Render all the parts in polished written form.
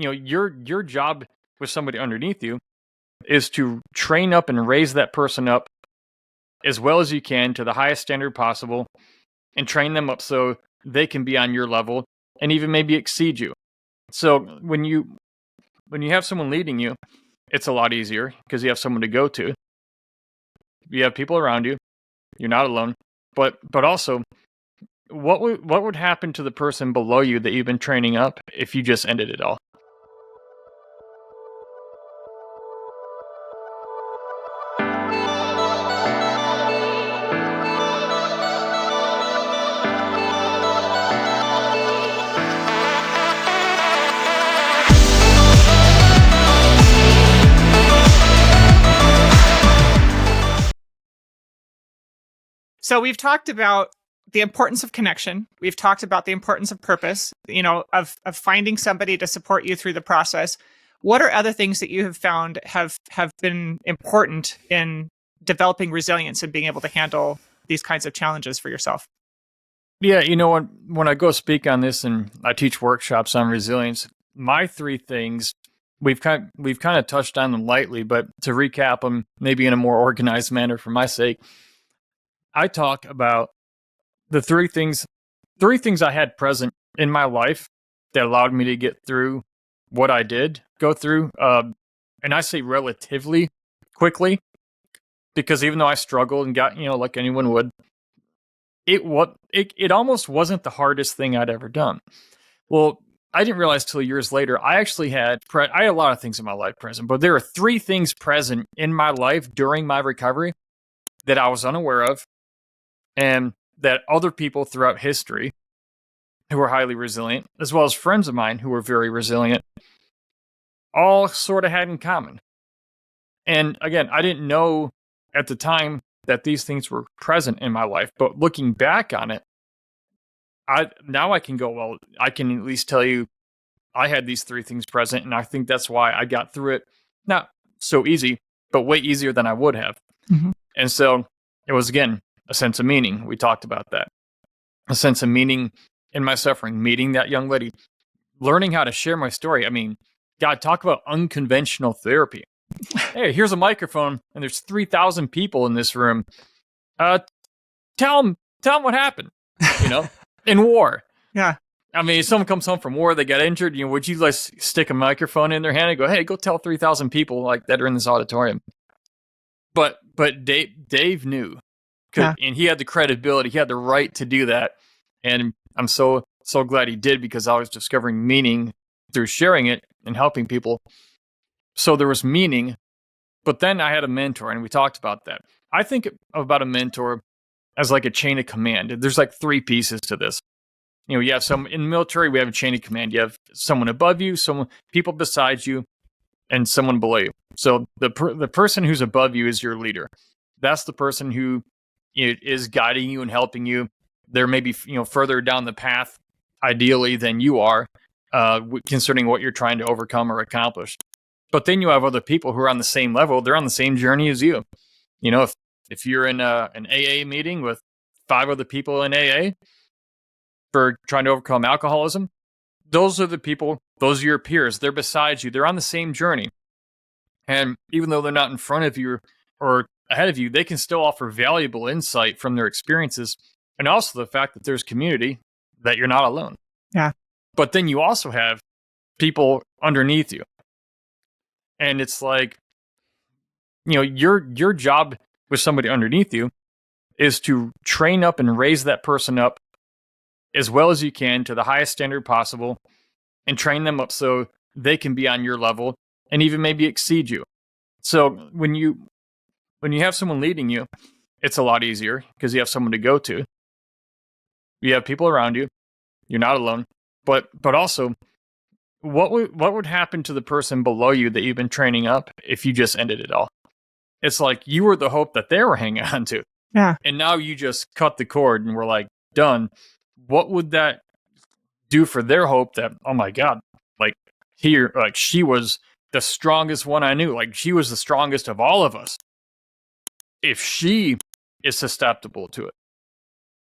your job with somebody underneath you is to train up and raise that person up as well as you can to the highest standard possible and train them up so they can be on your level and even maybe exceed you. So when you have someone leading you, it's a lot easier because you have someone to go to. You have people around you. You're not alone. But also, what would happen to the person below you that you've been training up if you just ended it all? So we've talked about the importance of connection. We've talked about the importance of purpose, of finding somebody to support you through the process. What are other things that you have found have been important in developing resilience and being able to handle these kinds of challenges for yourself? Yeah, when I go speak on this and I teach workshops on resilience, my three things we've kind of touched on them lightly, but to recap them maybe in a more organized manner for my sake, I talk about the three things I had present in my life that allowed me to get through what I did go through. And I say relatively quickly, because even though I struggled and got, like anyone would, it almost wasn't the hardest thing I'd ever done. Well, I didn't realize till years later, I actually had a lot of things in my life present, but there are three things present in my life during my recovery that I was unaware of, and that other people throughout history who were highly resilient, as well as friends of mine who were very resilient, all sort of had in common. And again, I didn't know at the time that these things were present in my life, but looking back on it, now I can go, well, I can at least tell you I had these three things present, and I think that's why I got through it. Not so easy, but way easier than I would have. Mm-hmm. And so it was, again, a sense of meaning. We talked about that. A sense of meaning in my suffering, meeting that young lady, learning how to share my story. I mean, God, talk about unconventional therapy. Hey, here's a microphone, and there's 3,000 people in this room. Tell them what happened, in war. Yeah. I mean, if someone comes home from war, they got injured, would you like stick a microphone in their hand and go, hey, go tell 3,000 people like that are in this auditorium? But Dave knew, and he had the credibility, he had the right to do that. And I'm so glad he did, because I was discovering meaning through sharing it and helping people. So there was meaning, but then I had a mentor, and we talked about that. I think about a mentor as like a chain of command. There's like three pieces to this. You have some in the military, we have a chain of command. You have someone above you, people beside you, and someone below you. So the person who's above you is your leader. That's the person who is guiding you and helping you. They're maybe further down the path, ideally, than you are, concerning what you're trying to overcome or accomplish. But then you have other people who are on the same level. They're on the same journey as you. If you're in an AA meeting with 5 other people in AA for trying to overcome alcoholism, those are the people, those are your peers. They're beside you. They're on the same journey. And even though they're not in front of you or ahead of you, they can still offer valuable insight from their experiences. And also the fact that there's community, that you're not alone. Yeah. But then you also have people underneath you. And it's like, your job with somebody underneath you is to train up and raise that person up as well as you can to the highest standard possible and train them up so they can be on your level and even maybe exceed you. So when you have someone leading you, it's a lot easier because you have someone to go to. You have people around you. You're not alone. But also, what would happen to the person below you that you've been training up if you just ended it all? It's like you were the hope that they were hanging on to. Yeah. And now you just cut the cord and we're like, done. What would that do for their hope that, oh my God, she was the strongest one I knew. Like, she was the strongest of all of us. If she is susceptible to it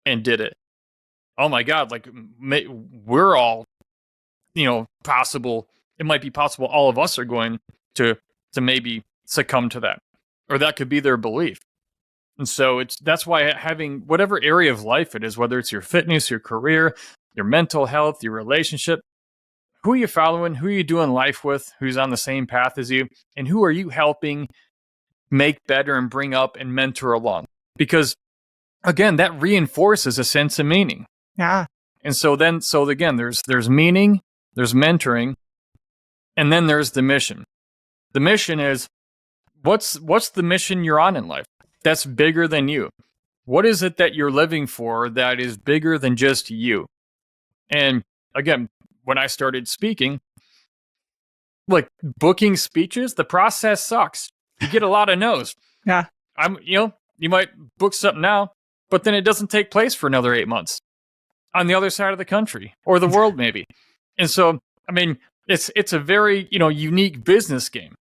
and did it, oh my God, we're all, possible it might be possible all of us are going to maybe succumb to that, or that could be their belief. And so that's why having whatever area of life it is, whether it's your fitness, your career, your mental health, your relationship, who are you following? Who are you doing life with? Who's on the same path as you? And who are you helping make better and bring up and mentor along? Because again, that reinforces a sense of meaning. Yeah. And so again, there's meaning, there's mentoring, and then there's the mission. The mission is what's the mission you're on in life? That's bigger than you. What is it that you're living for that is bigger than just you? And again, when I started speaking, like booking speeches, the process sucks. You get a lot of no's. Yeah. You might book something now, but then it doesn't take place for another 8 months on the other side of the country or the world maybe. And so, I mean, it's a very, unique business game.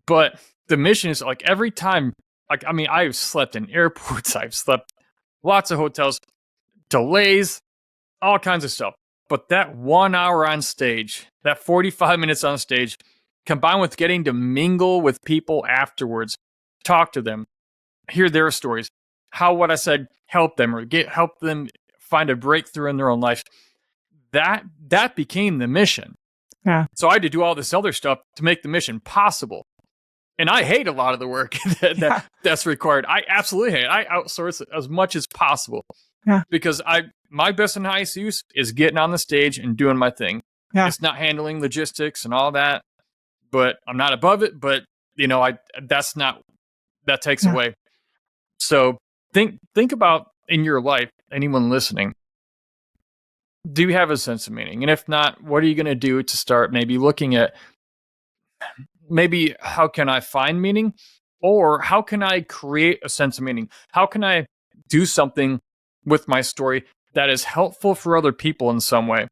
But the mission is like every time, like, I mean, I've slept in airports, I've slept lots of hotels, delays, all kinds of stuff. But that 1 hour on stage, that 45 minutes on stage, combined with getting to mingle with people afterwards, talk to them, hear their stories, how what I said helped them or help them find a breakthrough in their own life, that became the mission. Yeah. So I had to do all this other stuff to make the mission possible. And I hate a lot of the work that's required. I absolutely hate it. I outsource it as much as possible. Yeah. Because my best and highest use is getting on the stage and doing my thing. Yeah. It's not handling logistics and all that, but I'm not above it. But that takes away. So think about in your life, anyone listening, do you have a sense of meaning? And if not, what are you going to do to start maybe looking at maybe how can I find meaning, or how can I create a sense of meaning? How can I do something with my story that is helpful for other people in some way?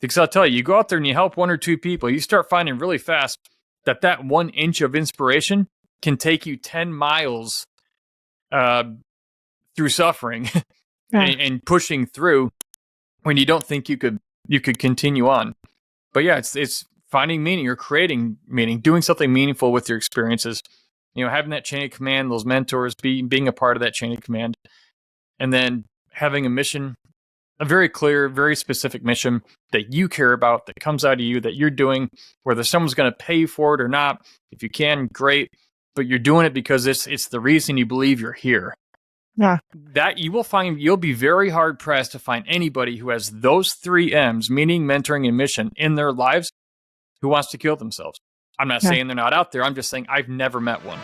Because I'll tell you, you go out there and you help one or two people, you start finding really fast that 1 inch of inspiration can take you 10 miles through suffering and pushing through when you don't think you could continue on. But yeah, it's finding meaning or creating meaning, doing something meaningful with your experiences, having that chain of command, those mentors, being a part of that chain of command, and then having a mission, a very clear, very specific mission that you care about, that comes out of you, that you're doing, whether someone's going to pay you for it or not. If you can, great, but you're doing it because it's the reason you believe you're here. Yeah. That you'll be very hard pressed to find anybody who has those 3 M's, meaning, mentoring, and mission in their lives, who wants to kill themselves. I'm not saying they're not out there. I'm just saying I've never met one.